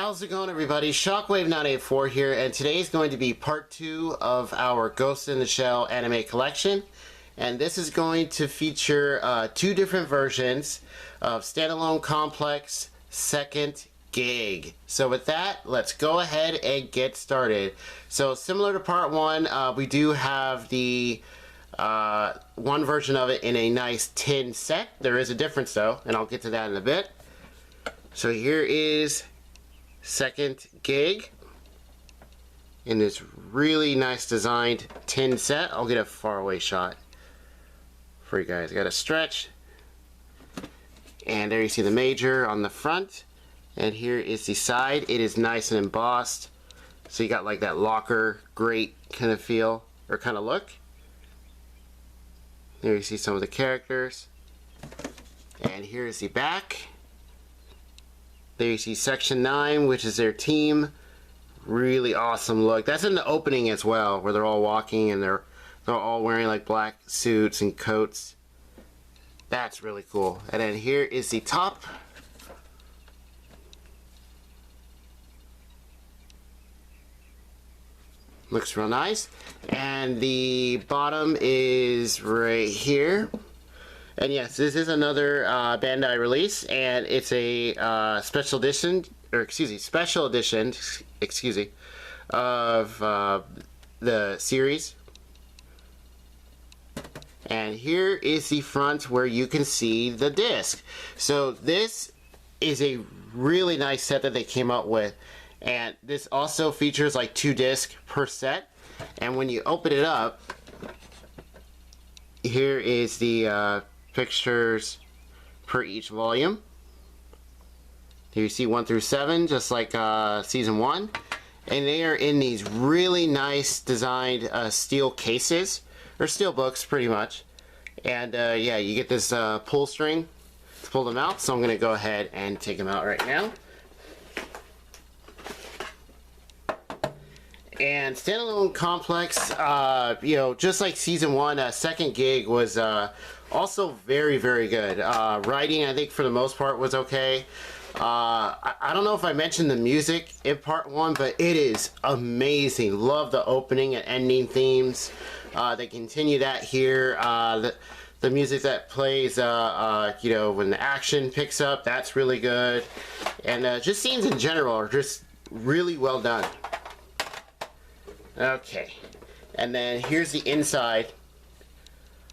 How's it going, everybody? Shockwave984 here, and today is going to be part 2 of our Ghost in the Shell anime collection. And this is going to feature 2 different versions of Standalone Complex Second Gig. So with that, let's go ahead and get started. So similar to part 1, we do have the one version of it in a nice tin set. There is a difference though, and I'll get to that in a bit. So here is Second Gig in this really nice designed tin set. I'll get a faraway shot for you guys. I got a stretch, and there you see the major on the front, and here is the side. It is nice and embossed, so you got like that locker grate kind of feel or kind of look. There you see some of the characters, and here is the back. There you see Section 9, which is their team. Really awesome look. That's in the opening as well, where they're all walking and they're all wearing like black suits and coats. That's really cool. And then here is the top. Looks real nice. And the bottom is right here. And yes, this is another Bandai release, and it's a special edition, of the series. And here is the front where you can see the disc. So this is a really nice set that they came up with, and this also features like 2 discs per set. And when you open it up, here is the pictures per each volume. Here you see 1 through 7, just like season 1, and they are in these really nice designed steel cases, or steel books pretty much. And yeah, you get this pull string to pull them out, so I'm going to go ahead and take them out right now. And Standalone Complex, you know, just like season 1, Second Gig was also very, very good. Writing, I think, for the most part, was okay. I don't know if I mentioned the music in part 1, but it is amazing. Love the opening and ending themes. They continue that here. The music that plays, you know, when the action picks up, that's really good. And just scenes in general are just really well done. Okay, and then here's the inside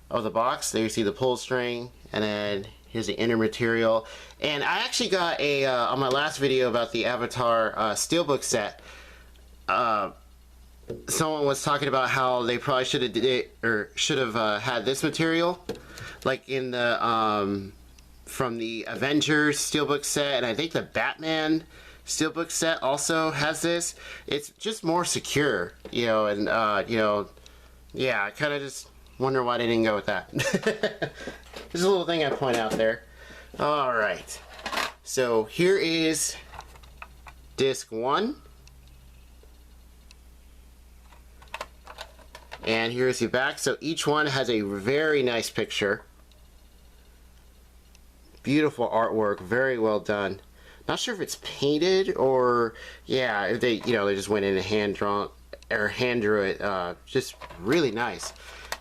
of the box. There you see the pull string, and then here's the inner material. And I actually got a on my last video about the Avatar steelbook set, someone was talking about how they probably should have did it, or should have had this material like in the from the Avengers steelbook set, and I think the Batman steelbook set also has this. It's just more secure, you know, and you know, yeah, I kind of just wonder why they didn't go with that. There's a little thing I point out there. Alright, so here is disc 1, and here's the back. So each one has a very nice picture, beautiful artwork, very well done. Not sure if it's painted or, yeah, if they, you know, they just went in and hand drew it. Just really nice.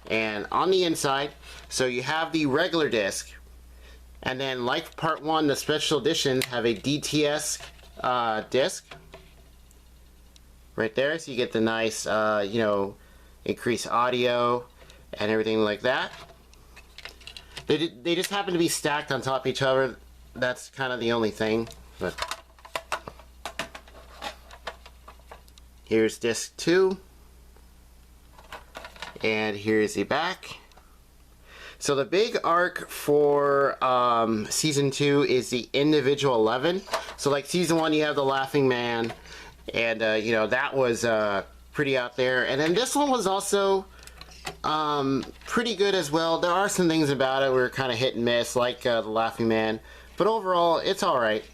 And on the inside, so you have the regular disc, and then like part 1, the special editions have a DTS disc right there, so you get the nice, you know, increased audio and everything like that. They just happen to be stacked on top of each other. That's kind of the only thing. But here's disc 2, and here's the back. So the big arc for season 2 is the individual 11. So like season 1, you have the Laughing Man, and you know, that was pretty out there. And then this one was also pretty good as well. There are some things about it were kind of hit and miss, like the Laughing Man, but overall it's alright.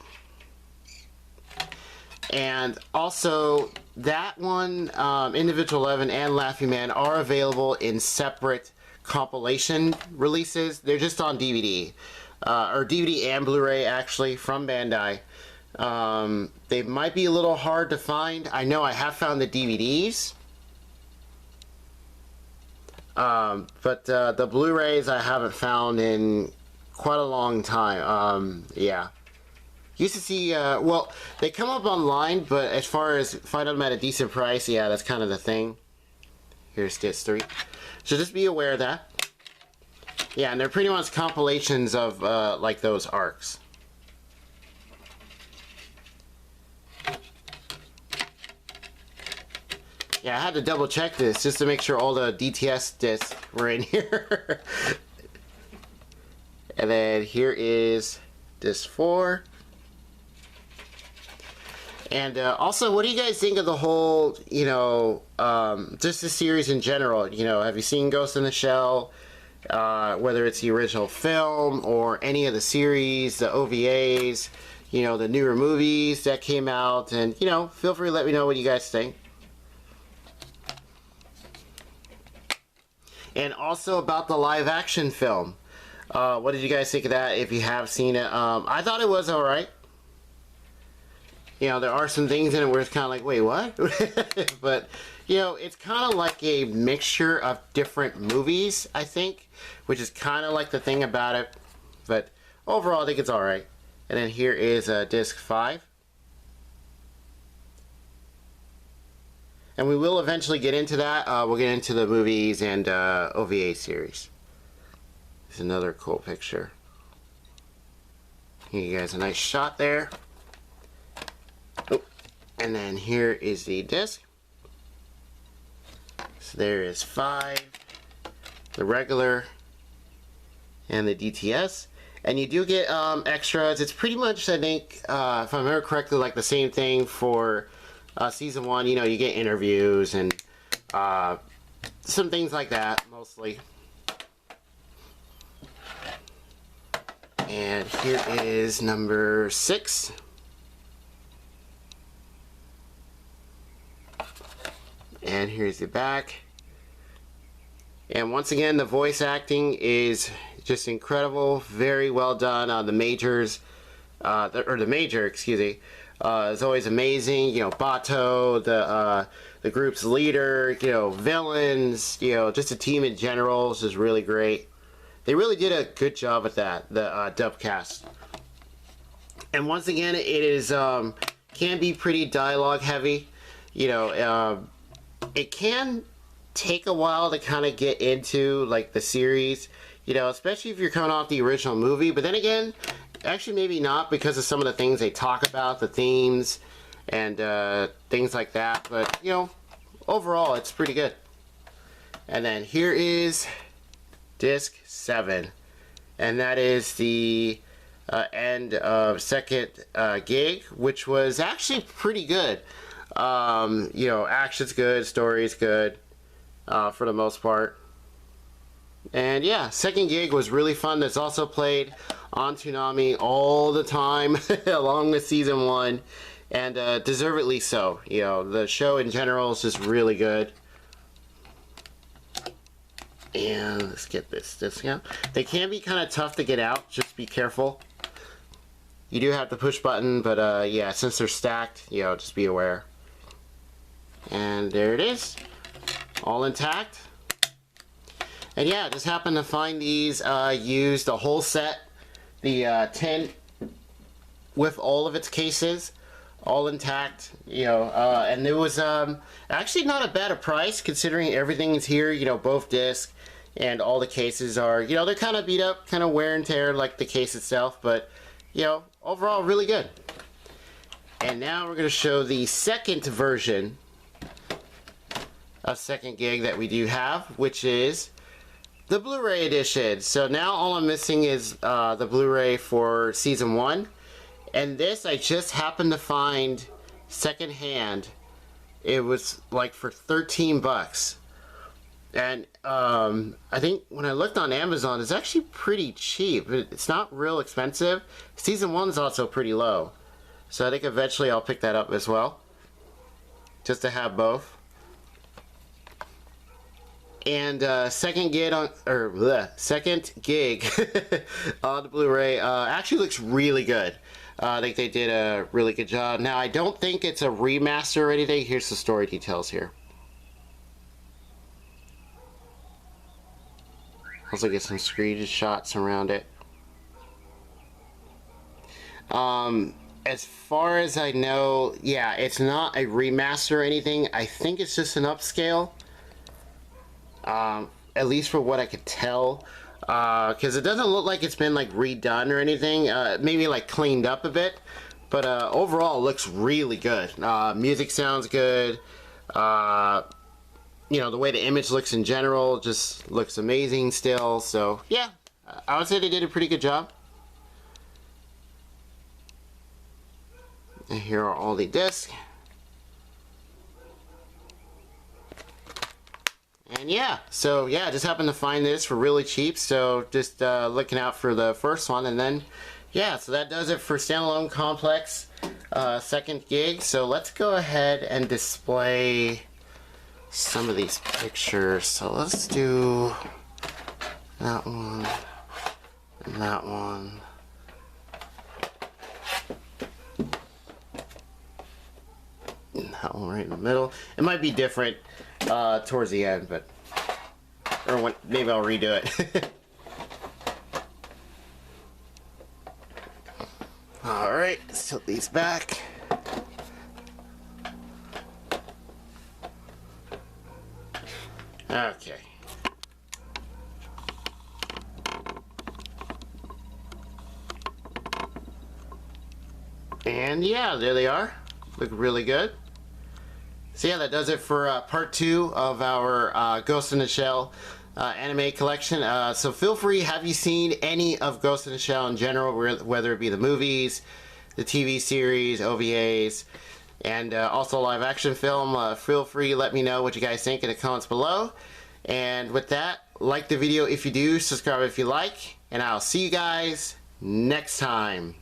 And also, that one, Individual 11 and Laughing Man, are available in separate compilation releases. They're just on DVD, or DVD and Blu-ray actually, from Bandai. They might be a little hard to find. I know I have found the DVDs. But the Blu-rays I haven't found in quite a long time. Yeah. Used to see, well, they come up online, but as far as finding them at a decent price, yeah, that's kind of the thing. Here's disc 3. So just be aware of that. Yeah, and they're pretty much compilations of, like, those arcs. Yeah, I had to double check this just to make sure all the DTS discs were in here. And then here is disc 4. And also, what do you guys think of the whole, you know, just the series in general? You know, have you seen Ghost in the Shell? Whether it's the original film or any of the series, the OVAs, you know, the newer movies that came out. And, you know, feel free to let me know what you guys think. And also about the live action film. What did you guys think of that if you have seen it? I thought it was alright. You know, there are some things in it where it's kind of like, wait, what? But, you know, it's kind of like a mixture of different movies, I think. Which is kind of like the thing about it. But overall, I think it's alright. And then here is disc 5. And we will eventually get into that. We'll get into the movies and OVA series. There's another cool picture. Here you guys, a nice shot there. Oh, and then here is the disc. So there is 5, the regular, and the DTS. And you do get extras. It's pretty much, I think, if I remember correctly, like the same thing for season 1. You know, you get interviews and some things like that, mostly. And here is number 6. And here's the back. And once again, the voice acting is just incredible. Very well done on the majors. The major, excuse me. Is always amazing. You know, Bato, the group's leader, you know, villains, you know, just the team in general is just really great. They really did a good job with that, the dub cast. And once again, it is can be pretty dialogue heavy. You know, it can take a while to kind of get into like the series. You know, especially if you're coming off the original movie. But then again, actually maybe not, because of some of the things they talk about, the themes and things like that. But you know, overall, it's pretty good. And then here is disc 7, and that is the end of second gig, which was actually pretty good. You know, action's good, story's good for the most part. And yeah, second gig was really fun. That's also played on Toonami all the time along with season 1, and deservedly so. You know, the show in general is just really good. And let's get this discount. They can be kind of tough to get out. Just be careful. You do have the push button, but yeah, since they're stacked, you know, just be aware. And there it is, all intact. And yeah, just happened to find these used, the whole set, the 10 with all of its cases, all intact. You know, and it was actually not a bad a price considering everything's here. You know, both discs and all the cases are, you know, they're kind of beat up, kind of wear and tear like the case itself, but you know, overall really good. And now we're going to show the second version of second gig that we do have, which is the Blu-ray edition. So now all I'm missing is the Blu-ray for season 1, and this I just happened to find secondhand. It was like for 13 bucks. And I think when I looked on Amazon, it's actually pretty cheap. It's not real expensive. Season 1's also pretty low. So I think eventually I'll pick that up as well, just to have both. And second gig on second gig on the Blu-ray actually looks really good. I think they did a really good job. Now, I don't think it's a remaster or anything. Here's the story details here. Also get some screen shots around it. As far as I know, yeah, it's not a remaster or anything. I think it's just an upscale. At least for what I could tell. Because it doesn't look like it's been like redone or anything. Maybe like cleaned up a bit. But overall, it looks really good. Music sounds good. You know, the way the image looks in general just looks amazing still. So, yeah, I would say they did a pretty good job. And here are all the discs. And yeah, so yeah, just happened to find this for really cheap. So just looking out for the first one. And then, yeah, so that does it for Standalone Complex second gig. So let's go ahead and display some of these pictures. So let's do that one and that one. And that one right in the middle. It might be different towards the end, but or when, maybe I'll redo it. All right, let's tilt these back. Okay. And yeah, there they are. Look really good. So yeah, that does it for part 2 of our Ghost in the Shell anime collection. So feel free, have you seen any of Ghost in the Shell in general, whether it be the movies, the TV series, OVAs, and also live action film? Feel free, let me know what you guys think in the comments below. And with that, like the video if you do, subscribe if you like, and I'll see you guys next time.